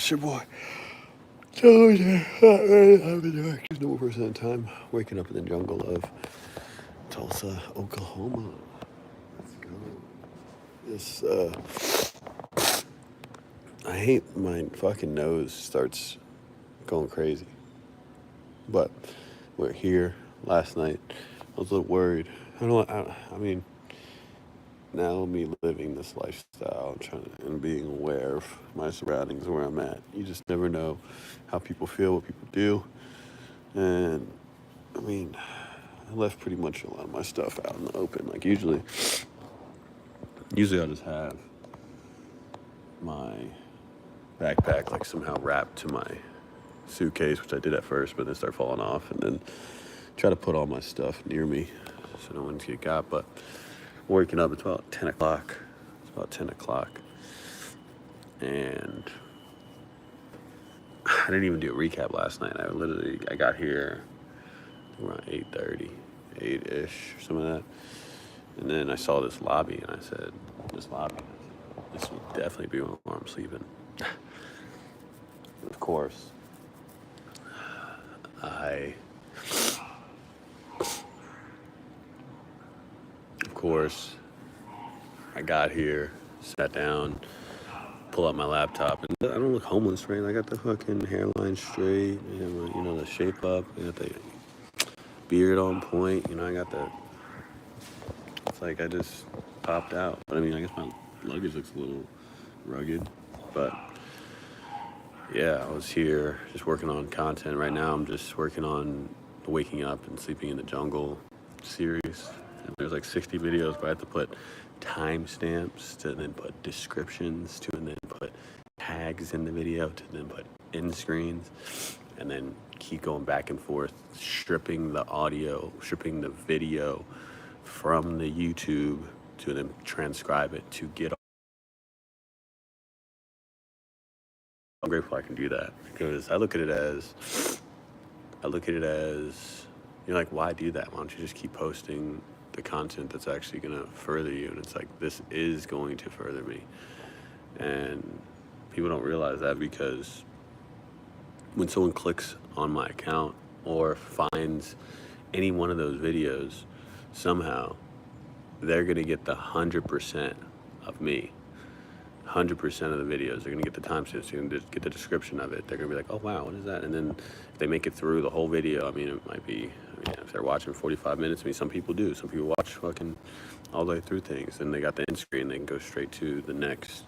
It's your boy. Television. I'm the director's normal person at a time. Waking up in the jungle of Tulsa, Oklahoma. Let's go. I hate my fucking nose starts going crazy. But we're here last night. I was a little worried. I mean, now me living this lifestyle and being aware of my surroundings, where I'm at. You just never know how people feel, what people do. And I mean, I left pretty much a lot of my stuff out in the open. Like usually I'll just have my backpack like somehow wrapped to my suitcase, which I did at first, but then start falling off, and then try to put all my stuff near me so no one get got. But waking up, it's about 10 o'clock. And I didn't even do a recap last night. I got here around 8:30, 8-ish, or some of that. And then I saw this lobby, and I said, this will definitely be where I'm sleeping. Of course, I got here, sat down, pull out my laptop, and I don't look homeless, right? I got the fucking hairline straight, the shape up, I got the beard on point, I got the, it's like I just popped out. But I mean, I guess my luggage looks a little rugged, but yeah, I was here just working on content. Right now I'm just working on the Waking Up and Sleeping in the Jungle series. And there's like 60 videos, but I have to put timestamps to then put descriptions to, and then put tags in the video to then put end screens, and then keep going back and forth, stripping the video from the YouTube to then transcribe it to get. I'm grateful I can do that, because I look at it as, like, why do that? Why don't you just keep posting the content that's actually going to further you? And it's like, this is going to further me. And people don't realize that, because when someone clicks on my account or finds any one of those videos, somehow they're going to get the 100% of me. 100% of the videos, they're going to get the timestamps, they're going to get the description of it. They're going to be like, oh wow, what is that? And then if they make it through the whole video, it might be, if they're watching 45 minutes, some people do. Some people watch fucking all the way through things, and they got the end screen, they can go straight to the next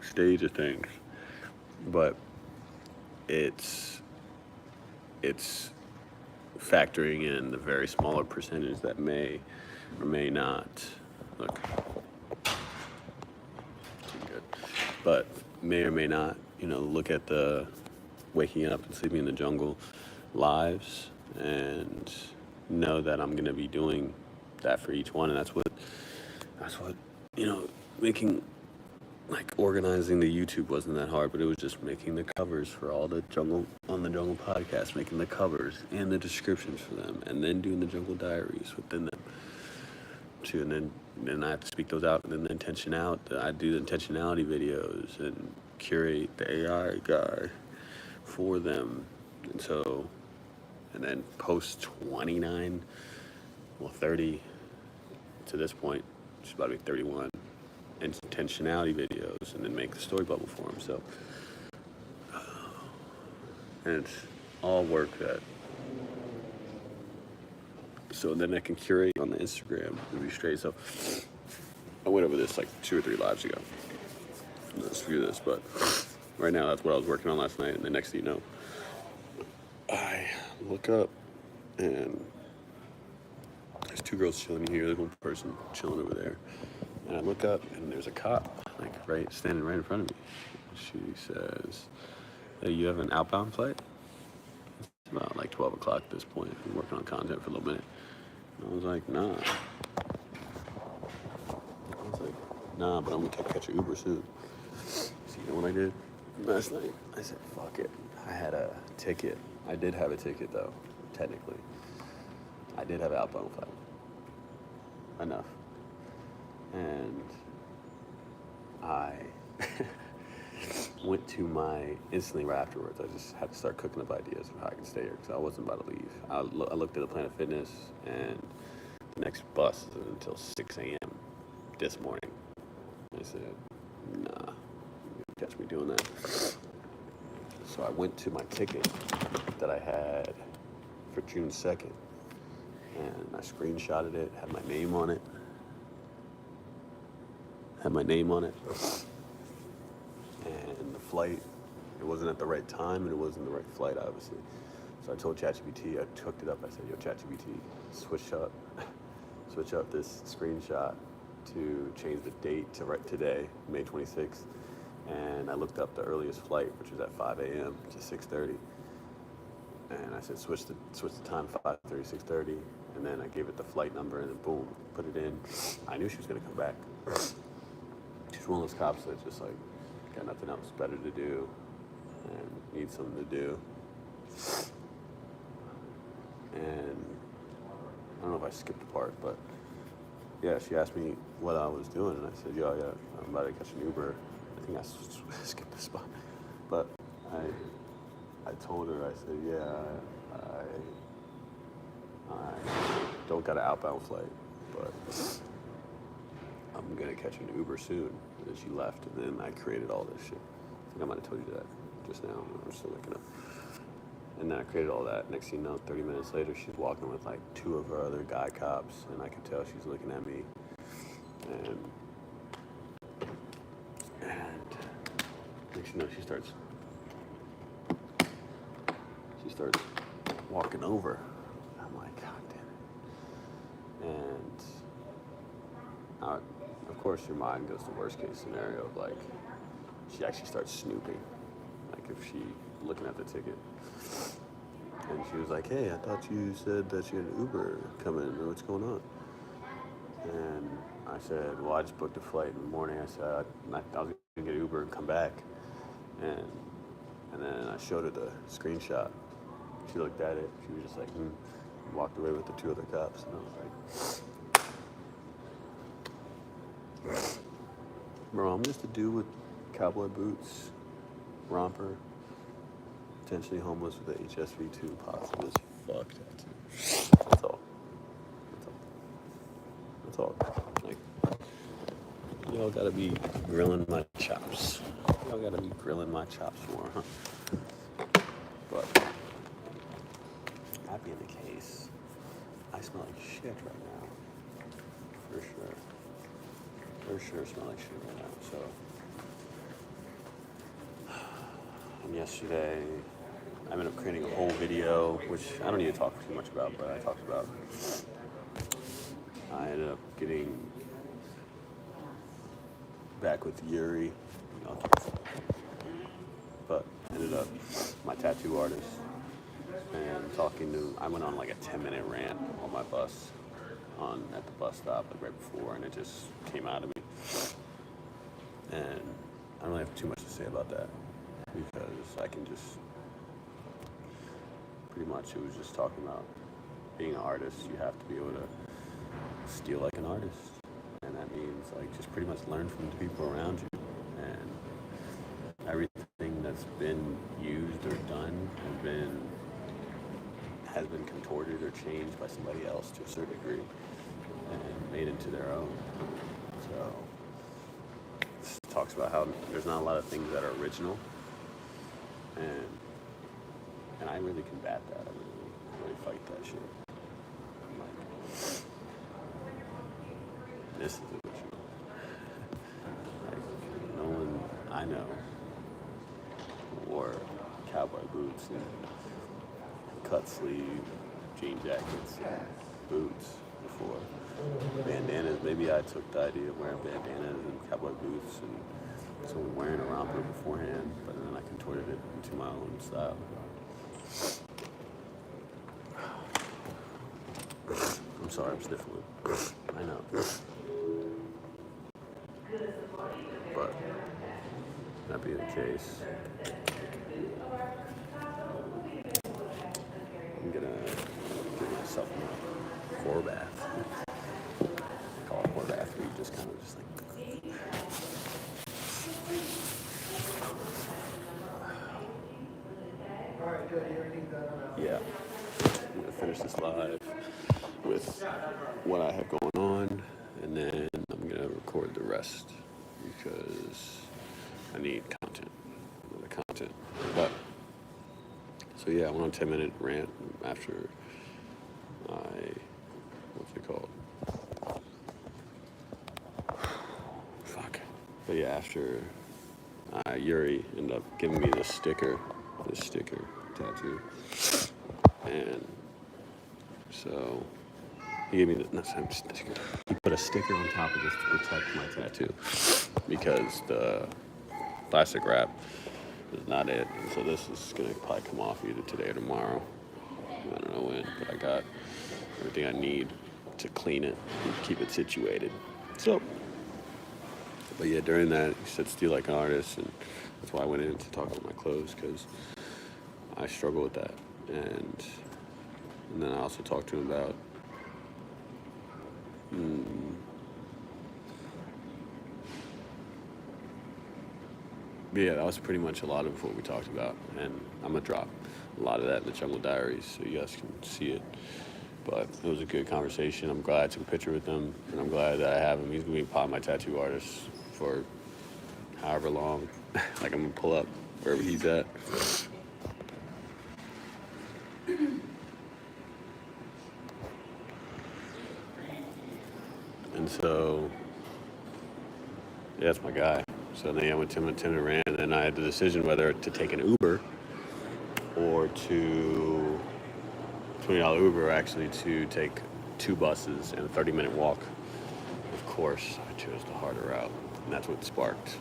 stage of things. But it's factoring in the very smaller percentage that may or may not look good, but may or may not, look at the Waking Up and Sleeping in the Jungle lives and know that I'm going to be doing that for each one. And that's what making, like, organizing the YouTube wasn't that hard, but it was just making the covers for all the Jungle podcast, making the covers and the descriptions for them, and then doing the Jungle Diaries within them too. And then I have to speak those out, and then I do the intentionality videos and curate the AI guy for them. And then post 30 to this point, it's about to be 31 intentionality videos, and then make the story bubble for them. So, and it's all work so then I can curate on the Instagram and be straight. So I went over this like 2 or 3 lives ago. Let's view this, but right now that's what I was working on last night. And the next thing you know, I look up and there's 2 girls chilling here. There's one person chilling over there. And I look up and there's a cop standing right in front of me. She says, hey, you have an outbound flight? It's about like 12 o'clock at this point. I'm working on content for a little minute. And I was like, nah. But I'm gonna catch an Uber soon. So you know what I did last night? I said, fuck it. I had a ticket. I did have a ticket though, technically. I did have an outbound flight. Enough. And I went to instantly right afterwards, I just had to start cooking up ideas of how I can stay here because I wasn't about to leave. I looked at a Planet Fitness, and the next bus isn't until 6 a.m. this morning. I said, nah, you catch me doing that. So I went to my ticket that I had for June 2nd, and I screenshotted it, had my name on it. And the flight, it wasn't at the right time, and it wasn't the right flight, obviously. So I told ChatGPT, I hooked it up, I said, yo, ChatGPT, switch up this screenshot to change the date to right today, May 26th. And I looked up the earliest flight, which was at 5 a.m. to 6:30. And I said, switch the time, 5:30, 6:30. And then I gave it the flight number, and then boom, put it in. I knew she was gonna come back. She's one of those cops that just like, got nothing else better to do and need something to do. And I don't know if I skipped a part, but yeah, she asked me what I was doing, and I said, yo, yeah, I'm about to catch an Uber. I think I skipped a spot, but I told her, I said, yeah, I don't got an outbound flight, but I'm gonna catch an Uber soon. And then she left, and then I created all this shit. I think I might have told you that just now. I'm still looking up. And then I created all that. Next thing you know, 30 minutes later, she's walking with like 2 of her other guy cops, and I could tell she's looking at me. And next thing you know, she starts walking over. I'm like, God damn it. And of course, your mind goes to worst case scenario of like, she actually starts snooping. Like if she looking at the ticket. And she was like, hey, I thought you said that you had an Uber coming. What's going on? And I said, well, I just booked a flight in the morning. I said, I was going to get an Uber and come back. And then I showed her the screenshot. She looked at it. She was just like, and walked away with the 2 other cops. And I was like, bro, I'm just a dude with cowboy boots, romper, potentially homeless with an HSV2, positive as fuck tattoo. That's all. Like, y'all gotta be grilling my chops. Y'all gotta be grilling my chops more, huh? But that being the case, I smell like shit right now. For sure smell like shit right now. So, and yesterday, I ended up creating a whole video, which I don't need to talk too much about, but I talked about. I ended up getting back with Yuri, but ended up my tattoo artist, and I went on like a 10-minute rant on my bus, at the bus stop like right before, and it just came out of me. And I don't really have too much to say about that, because I can just, pretty much it was just talking about being an artist. You have to be able to steal like an artist, and that means like just pretty much learn from the people around you, and everything that's been used or done has been contorted or changed by somebody else to a certain degree and made into their own. So this talks about how there's not a lot of things that are original, and I really combat that. I really fight that shit. I'm like, this is original. Like, no one I know wore cowboy boots and cut sleeve jean jackets and boots before. Bandanas, maybe I took the idea of wearing bandanas and cowboy boots and someone wearing a romper beforehand, but then I contorted it into my own style. I'm sorry, I'm sniffling. I know. But that being the case, I'm gonna give myself a core bath. I call it core bath, where you just kind of just like yeah, I'm gonna finish this live with what I have going on, and then I'm gonna record the rest because I need content. The content. But so yeah, I went on a 10-minute rant after what's it called? Fuck. But yeah, after Yuri ended up giving me this sticker tattoo, and so he gave me the sticker. He put a sticker on top of this to protect my tattoo because the plastic wrap is not it. And so this is gonna probably come off either today or tomorrow. I don't know when, but I got everything I need to clean it and keep it situated. So, but yeah, during that, he said steal like an artist, and that's why I went in to talk about my clothes, because I struggle with that. And then I also talked to him about yeah, that was pretty much a lot of what we talked about. And I'm going to drop a lot of that in the Jungle Diaries so you guys can see it. But it was a good conversation. I'm glad I took a picture with him, and I'm glad that I have him. He's going to be probably my tattoo artist for however long. Like, I'm going to pull up wherever he's at. And so, yeah, that's my guy. So then I went to him and Tim and ran, and then I had the decision whether to take an Uber or to $20 Uber, actually, to take 2 buses and a 30-minute walk. Of course, I chose the harder route, and that's what sparked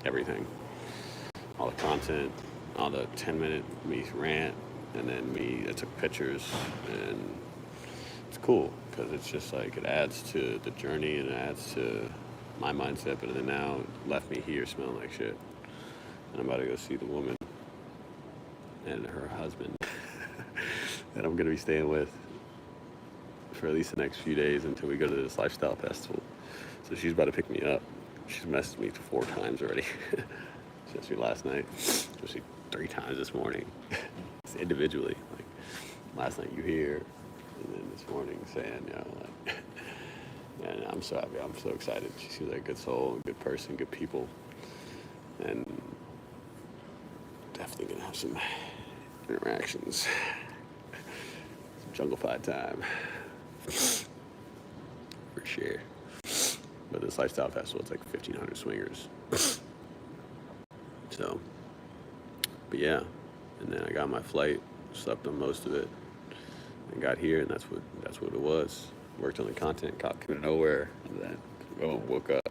everything. All the content, all the 10-minute me rant, and then I took pictures, and it's cool because it's just like it adds to the journey and it adds to my mindset. But then now it left me here smelling like shit, and I'm about to go see the woman and her husband that I'm gonna be staying with for at least the next few days until we go to this lifestyle festival. So she's about to pick me up. She's messaged me 4 times already. She messaged me last night. She messaged me 3 times this morning. Individually. Like, last night you here, and then this morning saying, you know, like, and I'm so happy. I'm so excited. She seems like a good soul, a good person, good people. And definitely gonna have some interactions. Some jungle-fied time. For sure. But this lifestyle festival, it's like 1,500 swingers. So, but yeah. And then I got my flight, slept on most of it, and got here, and that's what it was. Worked on the content, came out of nowhere, and then woke up.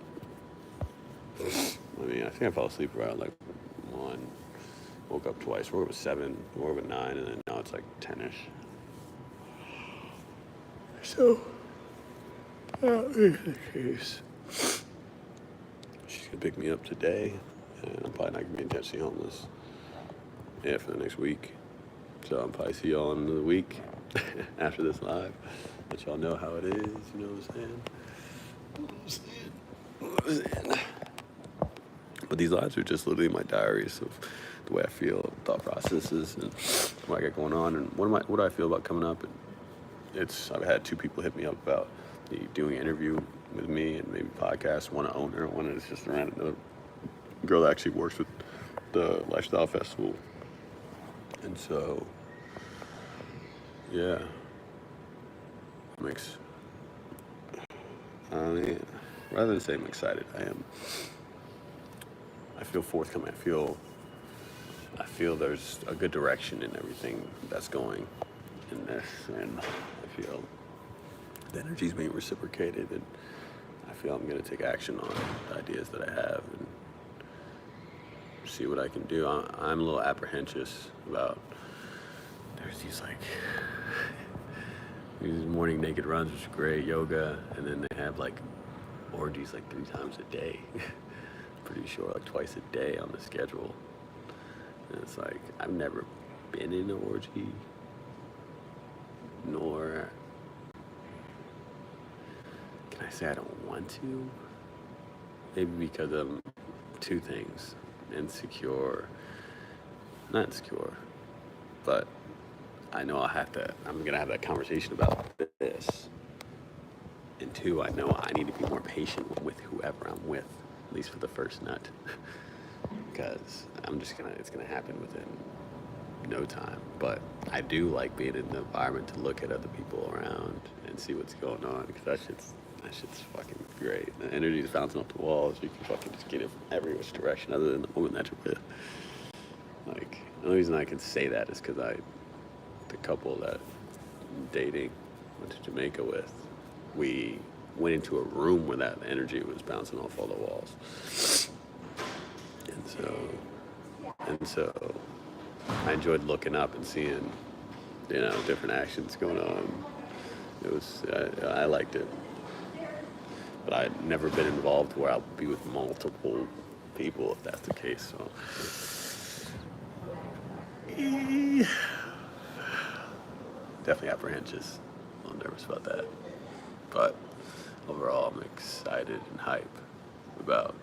I mean, I think I fell asleep around like 1. Woke up twice. Woke up at 7, woke up at 9, and then now it's like 10ish. So, she's gonna pick me up today, and I'm probably not gonna be intentionally homeless. Yeah, for the next week. So I'll probably see y'all in another week after this live. Let y'all know how it is, you know what I'm saying? But these lives are just literally my diaries of the way I feel, thought processes, and what I got going on, and what do I feel about coming up. And I've had 2 people hit me up about doing an interview with me and maybe podcast. One an owner, one is just around another girl that actually works with the Lifestyle Festival. And so, yeah, rather than say I'm excited, I feel forthcoming. I feel there's a good direction in everything that's going in this, and I feel the energy's being reciprocated, and I feel I'm going to take action on the ideas that I have and see what I can do. I'm a little apprehensive about, there's these morning naked runs, which are great, yoga, and then they have like orgies like 3 times a day. Pretty sure like twice a day on the schedule. And it's like, I've never been in an orgy, nor can I say I don't want to. Maybe because of 2 things: insecure not insecure, but I know I'm gonna have that conversation about this. And two, I know I need to be more patient with whoever I'm with, at least for the first nut. Because it's gonna happen within no time. But I do like being in the environment to look at other people around and see what's going on, because that shit's fucking great. The energy is bouncing off the walls. You can fucking just get it from every which direction other than the woman that you're with. Like, the only reason I can say that is because the couple that I'm dating, went to Jamaica with, we went into a room where that energy was bouncing off all the walls. And so I enjoyed looking up and seeing, different actions going on. I liked it. But I'd never been involved where I'll be with multiple people, if that's the case. So definitely apprehensive. A little nervous about that. But overall, I'm excited and hype about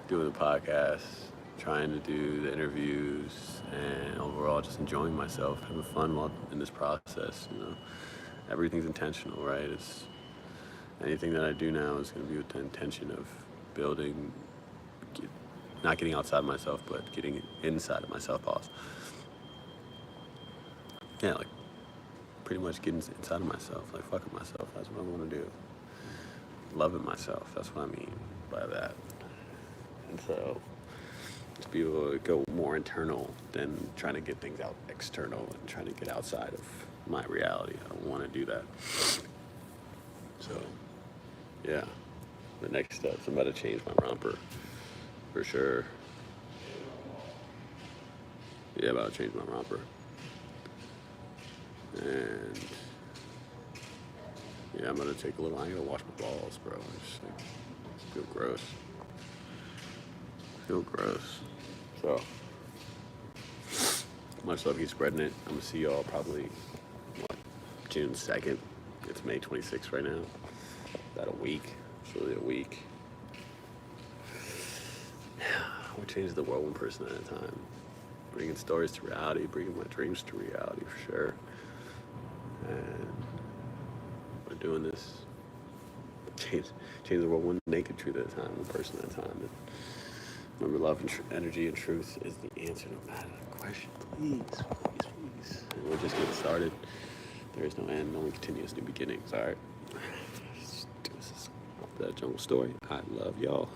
doing the podcast, trying to do the interviews, and overall just enjoying myself, having fun while in this process. Everything's intentional, right? It's anything that I do now is going to be with the intention of building, not getting outside myself, but getting inside of myself also. Yeah, like pretty much getting inside of myself, like fucking myself. That's what I want to do. Loving myself. That's what I mean by that. And so, to be able to go more internal than trying to get things out external and trying to get outside of my reality. I don't want to do that. So, yeah. The next steps, I'm about to change my romper. For sure. Yeah, about to change my romper. And yeah, I'm gonna take a little. I gotta wash my balls, bro. I just feel gross. So much love, keep spreading it. I'm gonna see y'all probably June 2nd. It's May 26th right now. About a week. It's really a week. We're changing the world one person at a time. Bringing stories to reality, bringing my dreams to reality for sure. And we're doing this. Change the world one naked truth at a time, one person at a time. And remember, love and energy and truth is the answer no matter the question. Please. And we're just getting started. There is no end, only continuous new beginnings. All right. This is the Jungle Story. I love y'all.